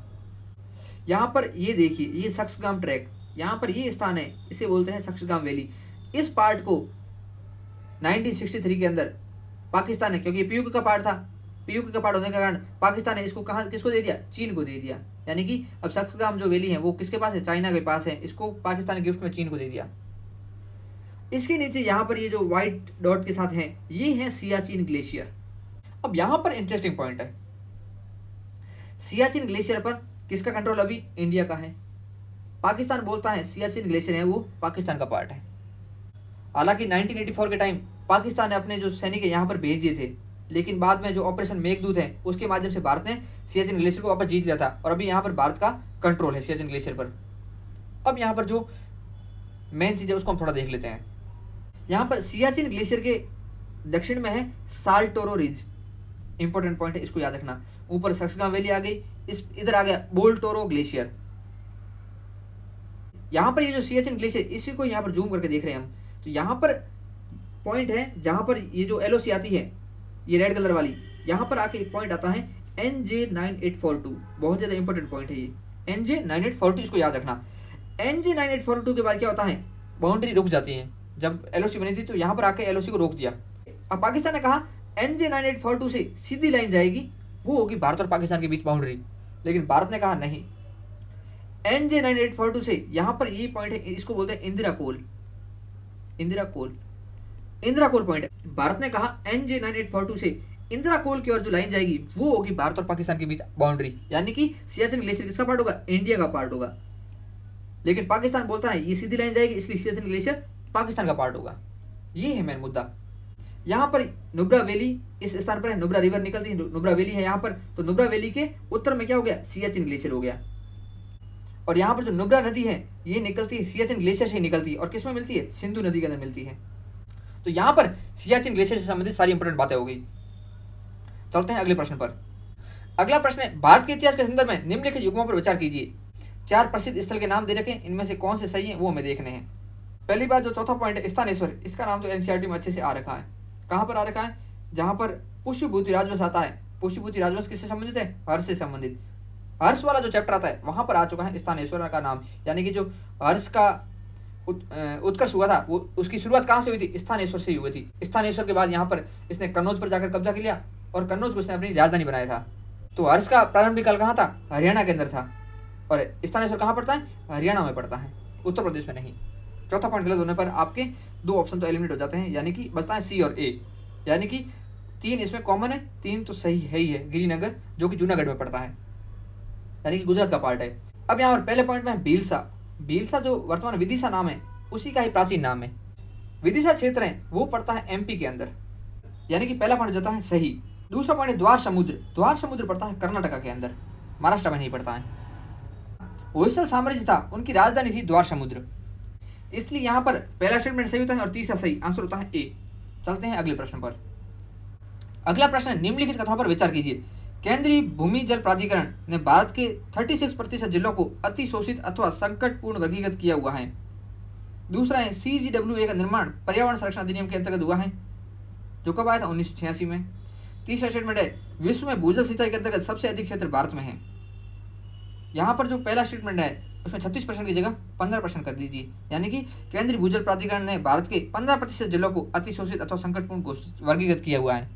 यहाँ पर ये देखिए, ये सक्सगाम ट्रैक, यहाँ पर ये स्थान है, इसे बोलते हैं सक्सगाम वैली। इस पार्ट को 1963 के अंदर पाकिस्तान ने, क्योंकि ये पीयूके का पार्ट था, पीयूके का पार्ट होने के कारण पाकिस्तान ने इसको कहाँ किसको दे दिया, चीन को दे दिया। यानी कि अब सक्सगाम जो वैली है वो किसके पास है, चाइना के पास है, इसको पाकिस्तान ने गिफ्ट में चीन को दे दिया। इसके नीचे यहाँ पर ये जो व्हाइट डॉट के साथ है ये है सियाचिन ग्लेशियर। अब यहाँ पर इंटरेस्टिंग पॉइंट है, सियाचिन ग्लेशियर पर किसका कंट्रोल अभी, इंडिया का है। पाकिस्तान बोलता है सियाचिन ग्लेशियर है वो पाकिस्तान का पार्ट है। हालांकि 1984 के टाइम पाकिस्तान ने अपने जो सैनिक यहाँ पर भेज दिए थे, लेकिन बाद में जो ऑपरेशन मेघदूत है उसके माध्यम से भारत ने सियाचिन ग्लेशियर को वापस जीत लिया था और अभी यहाँ पर भारत का कंट्रोल है सियाचिन ग्लेशियर पर। अब यहाँ पर जो मेन चीज़ है उसको हम थोड़ा देख लेते हैं। यहाँ पर सियाचिन ग्लेशियर के दक्षिण में है साल्टोरो रिज, इंपॉर्टेंट पॉइंट है, इसको याद रखना। ऊपर सक्सगाम वैली आ गई, इस इधर आ गया बोल्टोरो ग्लेशियर। यहाँ पर ये जो सियाचिन ग्लेशियर, इसी को यहाँ पर जूम करके देख रहे हैं हम, तो यहाँ पर पॉइंट है जहाँ पर ये जो LOC आती है, ये रेड कलर वाली, यहाँ पर आके एक पॉइंट आता है NJ9842। बहुत ज़्यादा इंपॉर्टेंट पॉइंट है ये NJ9842, इसको याद रखना। NJ9842 के बाद क्या होता है, बाउंड्री रुक जाती है। जब LOC बनी थी तो यहाँ पर आके LOC को रोक दिया। अब पाकिस्तान ने कहा NJ9842 से सीधी लाइन जाएगी, वो होगी भारत और पाकिस्तान के बीच बाउंड्री। लेकिन भारत ने कहा नहीं, NJ9842 से यहाँ पर ये पॉइंट है, इसको बोलते हैं इंदिरा कोल पॉइंट है। भारत ने कहा NJ9842 से इंदिरा कोल की ओर जो लाइन जाएगी वो होगी भारत और पाकिस्तान के बीच बाउंड्री, यानी कि सियाचिन ग्लेशियर किसका पार्ट होगा, इंडिया का पार्ट होगा। लेकिन पाकिस्तान बोलता है ये सीधी लाइन जाएगी, इसलिए सियाचिन ग्लेशियर पाकिस्तान का पार्ट होगा। ये है मेन मुद्दा। यहाँ पर नुब्रा वैली इस स्थान पर है, नुब्रा रिवर निकलती है, नुब्रा वैली है यहाँ पर, तो नुब्रा वैली के उत्तर में क्या हो गया, सियाचिन ग्लेशियर हो गया। और यहाँ पर जो नुब्रा नदी है ये निकलती है सियाचिन ग्लेशियर से निकलती है, और किसमें मिलती है, सिंधु नदी के अंदर मिलती है। तो यहाँ पर सियाचिन ग्लेशियर से संबंधित सारी इंपोर्टेंट बातें हो गई। चलते हैं अगले प्रश्न पर। अगला प्रश्न है, भारत के इतिहास के संदर्भ में निम्नलिखित युग्मों पर विचार कीजिए। 4 प्रसिद्ध स्थल के नाम दे रखे, इनमें से कौन से सही है वो हमें देखने हैं। पहली बात, जो चौथा पॉइंट है स्थानेश्वर, इसका नाम तो NCERT में अच्छे से आ रखा है। कहाँ पर आ रखा है, जहाँ पर पुष्यभूति राजवंश आता है। पुष्यभूति राजवंश किससे संबंधित है, हर्ष से संबंधित। हर्ष वाला जो चैप्टर आता है वहां पर आ चुका है स्थानेश्वर का नाम, यानी कि जो हर्ष का उत्कर्ष हुआ था वो उसकी शुरुआत कहाँ से हुई थी, स्थानेश्वर से हुई थी। स्थानेश्वर के बाद यहाँ पर इसने कन्नौज पर जाकर कब्जा कर लिया और कन्नौज को इसने अपनी राजधानी बनाया था। तो हर्ष का प्रारंभिक काल कहाँ था, हरियाणा के अंदर था, और स्थानेश्वर कहाँ पड़ता है, हरियाणा में पड़ता है, उत्तर प्रदेश में नहीं। चौथा पॉइंट गलत होने पर आपके 2 ऑप्शन तो एलिमिनेट हो जाते हैं, यानी कि बचता है C और A, यानी कि 3 इसमें कॉमन है, 3 तो सही है ही है। गिरिनगर जो कि जूनागढ़ में पड़ता है, यानी कि गुजरात का पार्ट है। अब यहाँ पर पहले पॉइंट में भीलसा, भीलसा जो वर्तमान विदिशा नाम है उसी का ही प्राचीन नाम है। विदिशा क्षेत्र है वो पड़ता है MP के अंदर, यानी कि पहला पॉइंट जाता है सही। दूसरा पॉइंट है द्वार समुद्र, द्वार समुद्र पड़ता है कर्नाटका के अंदर, महाराष्ट्र में नहीं पड़ता है। होयसल साम्राज्य था, उनकी राजधानी थी द्वार समुद्र, इसलिए यहाँ पर पहला स्टेटमेंट सही होता है और तीसरा सही, आंसर होता है A। चलते हैं अगले प्रश्न पर। अगला प्रश्न है, निम्नलिखित कथनों पर विचार कीजिए। केंद्रीय भूमि जल प्राधिकरण ने भारत के 36% जिलों को अतिशोषित अथवा संकटपूर्ण वर्गीकृत किया हुआ है। दूसरा है, CGWA का निर्माण पर्यावरण संरक्षण अधिनियम के अंतर्गत हुआ है, जो कब आया था, 1986 में। तीसरा स्टेटमेंट है, विश्व में भूजल सिंचाई के अंतर्गत सबसे अधिक क्षेत्र भारत में है। यहाँ पर जो पहला स्टेटमेंट है उसमें 36% की जगह 15% कर दीजिए, यानी कि केंद्रीय भूजल प्राधिकरण ने भारत के 15% जिलों को अतिशोषित अथवा संकटपूर्ण वर्गीकृत किया हुआ है,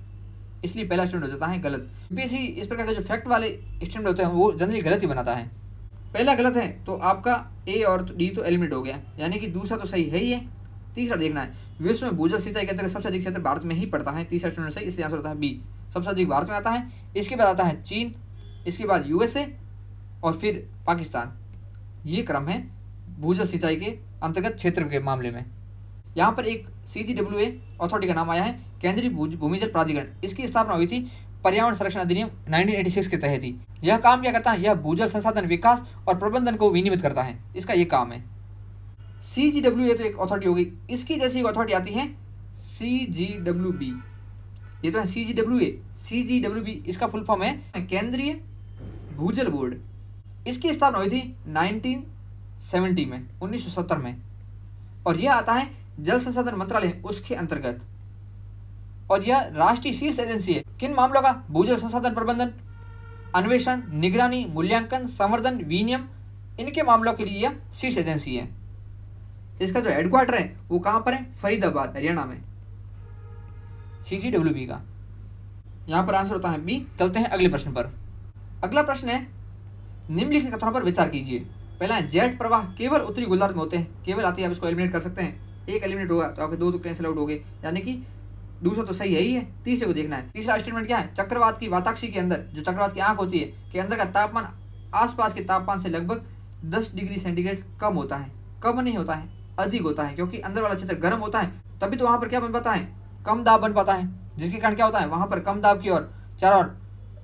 इसलिए पहला स्टेटमेंट हो जाता है गलत। यूपीएससी इस प्रकार के जो फैक्ट वाले स्टेटमेंट होते हैं वो जनरली गलत ही बनाता है। पहला गलत है तो आपका A और D तो एलिमिनेट हो गया, यानी कि दूसरा तो सही है ही है। तीसरा देखना है, विश्व में भूजल सिंचाई के अंतर्गत सबसे अधिक क्षेत्र भारत में ही पड़ता है, तीसरा स्टेटमेंट सही, इसलिए आंसर होता है B। सबसे अधिक भारत में आता है, इसके बाद आता है चीन, इसके बाद USA और फिर पाकिस्तान। ये क्रम है भूजल सिंचाई के अंतर्गत क्षेत्र के मामले में। यहाँ पर एक CGWA अथॉरिटी का नाम आया है, केंद्रीय भूमिजल प्राधिकरण। इसकी स्थापना हुई थी पर्यावरण संरक्षण अधिनियम 1986 के तहत ही। यह काम क्या करता है, यह भूजल संसाधन विकास और प्रबंधन को विनियमित करता है, इसका ये काम है। CGWA तो एक अथॉरिटी हो गई, इसकी जैसी एक अथॉरिटी आती है CGWB। ये तो है CGWB, इसका फुल फॉर्म है केंद्रीय भूजल बोर्ड। इसकी स्थापना हुई थी 1970 में, 1970 में, और यह आता है जल संसाधन मंत्रालय उसके अंतर्गत, और यह राष्ट्रीय शीर्ष एजेंसी है किन मामलों का, भूजल संसाधन प्रबंधन, अन्वेषण, निगरानी, मूल्यांकन, संवर्धन, विनियम, इनके मामलों के लिए यह शीर्ष एजेंसी है। इसका जो हेडक्वार्टर है वो कहां पर है, फरीदाबाद, हरियाणा में, CGWB का। यहां पर आंसर होता है B। चलते हैं अगले प्रश्न पर। अगला प्रश्न है, निम्नलिखित कथनों पर विचार कीजिए। पहला है, जेट प्रवाह केवल उत्तरी गोलार्ध में होते हैं, केवल आती है, आप इसको एलिमिनेट कर सकते हैं। एक एलिमिनेट होगा तो आपके 2 तो कैंसिल आउट हो गए, यानी कि दूसरा तो सही है ही है। तीसरे को देखना है। तीसरा स्टेटमेंट क्या है, चक्रवात की वाताक्षी के अंदर, जो चक्रवात की आंख होती है, के अंदर का तापमान आसपास के तापमान से लगभग 10 डिग्री सेंटीग्रेड कम होता है। कम नहीं होता है, अधिक होता है, क्योंकि अंदर वाला क्षेत्र गर्म होता है, तभी तो वहां पर क्या बन पाता है, कम दाब बन पाता है, जिसके कारण क्या होता है, वहां पर कम दाब की ओर चारों ओर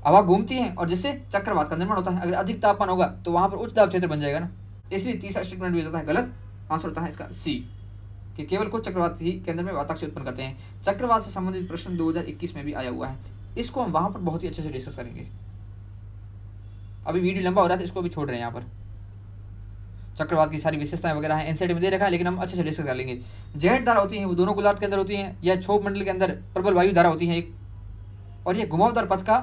हवा घूमती है और जिससे चक्रवात का निर्माण होता है। अगर अधिक तापमान होगा तो वहां पर उच्च दाब क्षेत्र बन जाएगा ना, इसलिए तीसरा स्टेटमेंट भी हो जाता है गलत। आंसर होता है इसका C, कि केवल कुछ चक्रवात ही केंद्र में वाताक्षी उत्पन्न करते हैं। चक्रवात से संबंधित प्रश्न 2021 में भी आया हुआ है, इसको हम वहां पर बहुत ही अच्छे से डिस्कस करेंगे। अभी वीडियो लंबा हो रहा है, इसको भी छोड़ रहे हैं यहाँ पर। चक्रवात की सारी विशेषताएं वगैरह हैं एनसीईआरटी में दे रखा है, लेकिन हम अच्छे से डिस्कस कर लेंगे। जेट धारा होती है वो दोनों गोलार्ध के अंदर होती हैं, यह क्षोभ मंडल के अंदर प्रबल वायु धारा होती है एक, और ये घुमावदार पथ का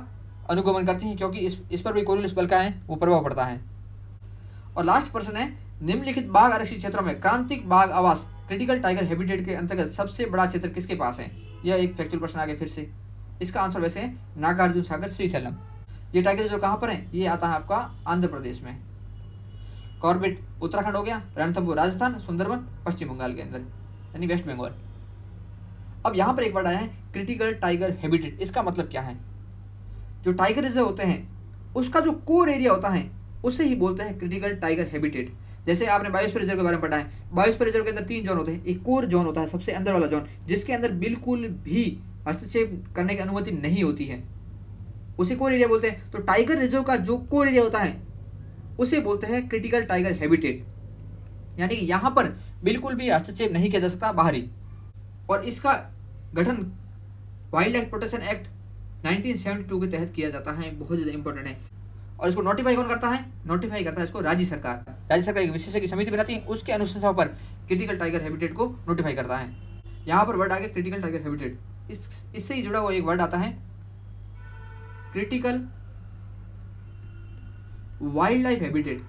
अनुगमन करती हैं क्योंकि इस पर भी कोरियोलिस बल का है वो प्रभाव पड़ता है। और लास्ट प्रश्न है, निम्नलिखित बाघ आरक्षित क्षेत्रों में क्रांतिक बाघ आवास क्रिटिकल टाइगर हैबिटेट के अंतर्गत सबसे बड़ा क्षेत्र किसके पास है? यह एक फैक्चुअल प्रश्न आ गया फिर से। इसका आंसर वैसे है नागार्जुन सागर श्रीशैलम। ये टाइगर रिजर्व कहाँ पर है? ये आता है आपका आंध्र प्रदेश में। कॉर्बेट उत्तराखंड हो गया, रणथंभौर राजस्थान, सुंदरबन पश्चिम बंगाल के अंदर यानी वेस्ट बंगाल। अब यहाँ पर एक वर्ड आया है क्रिटिकल टाइगर हैबिटेट। इसका मतलब क्या है? जो टाइगर रिजर्व होते हैं उसका जो कोर एरिया होता है उसे ही बोलते हैं क्रिटिकल टाइगर हैबिटेट। जैसे आपने बायोस्फीयर रिजर्व के बारे में पढ़ा है, बायोस्फीयर रिजर्व के अंदर 3 जोन होते हैं। एक कोर जोन होता है सबसे अंदर वाला जोन, जिसके अंदर बिल्कुल भी हस्तक्षेप करने की अनुमति नहीं होती है, उसे कोर एरिया बोलते हैं। तो टाइगर रिजर्व का जो कोर एरिया होता है उसे बोलते हैं क्रिटिकल टाइगर हैबिटेट, यानी कि यहाँ पर बिल्कुल भी हस्तक्षेप नहीं किया जा सकता बाहरी। और इसका गठन वाइल्ड लाइफ प्रोटेक्शन एक्ट 1972 के तहत किया जाता है, बहुत ज़्यादा इंपॉर्टेंट है। और इसको नोटिफाई कौन करता है? नोटिफाई करता है इसको राज्य सरकार। राज्य सरकार एक विशेषज्ञ समिति बनाती है, उसके अनुशंसाओं पर क्रिटिकल टाइगर हैबिटेट को नोटिफाई करता है। यहाँ पर वर्ड आ गया क्रिटिकल टाइगर हैबिटेट। इससे ही जुड़ा हुआ एक वर्ड आता है critical wild life habitat.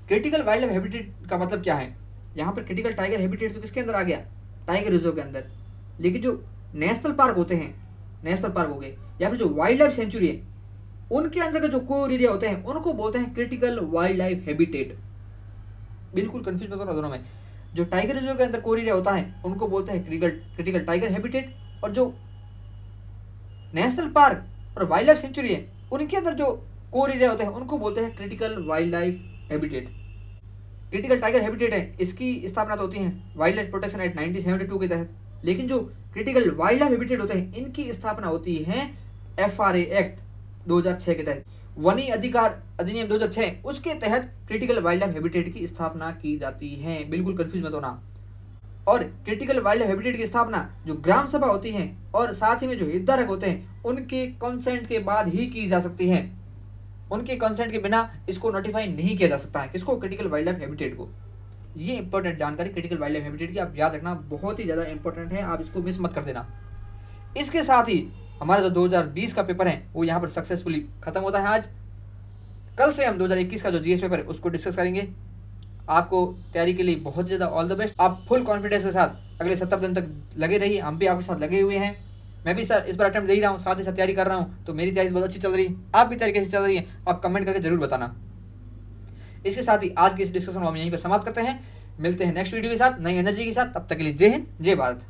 Critical wild life habitat का मतलब क्या है? यहाँ पर क्रिटिकल टाइगर हैबिटेट तो किसके अंदर आ गया? टाइगर रिजर्व के अंदर। लेकिन जो नेशनल पार्क होते हैं, नेशनल पार्क हो गए या फिर जो वाइल्ड लाइफ सेंचुरी है, उनके अंदर के जो कोर एरिया होते हैं उनको बोलते हैं क्रिटिकल वाइल्ड लाइफ हैबिटेट। बिल्कुल कंफ्यूज मत होना दोनों में। जो टाइगर रिजर्व के अंदर कोर एरिया होता है उनको बोलते हैं क्रिटिकल टाइगर हैबिटेट, और जो नेशनल पार्क और वाइल्ड लाइफ सेंचुरी है उनके अंदर जो कोर एरिया होते हैं उनको बोलते हैं critical wild life habitat. Critical tiger habitat है, इसकी स्थापना तो होती है वाइल्ड लाइफ प्रोटेक्शन एक्ट 1972 के तहत, लेकिन जो क्रिटिकल वाइल्ड लाइफ हैबिटेट होते हैं इनकी स्थापना होती है FRA एक्ट 2006 के तहत। वनी अधिकार अधिनियम 2006 उसके तहत क्रिटिकल वाइल्ड लाइफ हैबिटेट की स्थापना की जाती है। बिल्कुल कंफ्यूज मत होना। और क्रिटिकल वाइल्ड लाइफ हैबिटेट की स्थापना जो ग्राम सभा होती है और साथ ही में जो हितधारक होते हैं उनके कंसेंट के बाद ही की जा सकती है। उनके कंसेंट के बिना इसको नोटिफाई नहीं किया जा सकता है। किसको? क्रिटिकल वाइल्ड लाइफ हैबिटेट को। ये इंपॉर्टेंट जानकारी क्रिटिकल वाइल्ड लाइफ हैबिटेट की आप याद रखना, बहुत ही ज़्यादा इंपॉर्टेंट है, आप इसको मिस मत कर देना। इसके साथ ही हमारा जो 2020 का पेपर है वो यहाँ पर सक्सेसफुली खत्म होता है आज। कल से हम 2021 का जो जीएस पेपर है उसको डिस्कस करेंगे। आपको तैयारी के लिए बहुत ज़्यादा ऑल द बेस्ट। आप फुल कॉन्फिडेंस के साथ अगले 70 दिन तक लगे रहिए, हम भी आपके साथ लगे हुए हैं। मैं भी सर इस बार अटेम्प्ट दे ही रहा हूँ, साथ ही साथ तैयारी कर रहा हूँ, तो मेरी तैयारी बहुत अच्छी चल रही है। आप भी तैयारी कैसी चल रही है आप कमेंट करके जरूर बताना। इसके साथ ही आज की इस डिस्कशन को हम यहीं पर समाप्त करते हैं। मिलते हैं नेक्स्ट वीडियो के साथ नई एनर्जी के साथ। तब तक के लिए जय हिंद, जय भारत।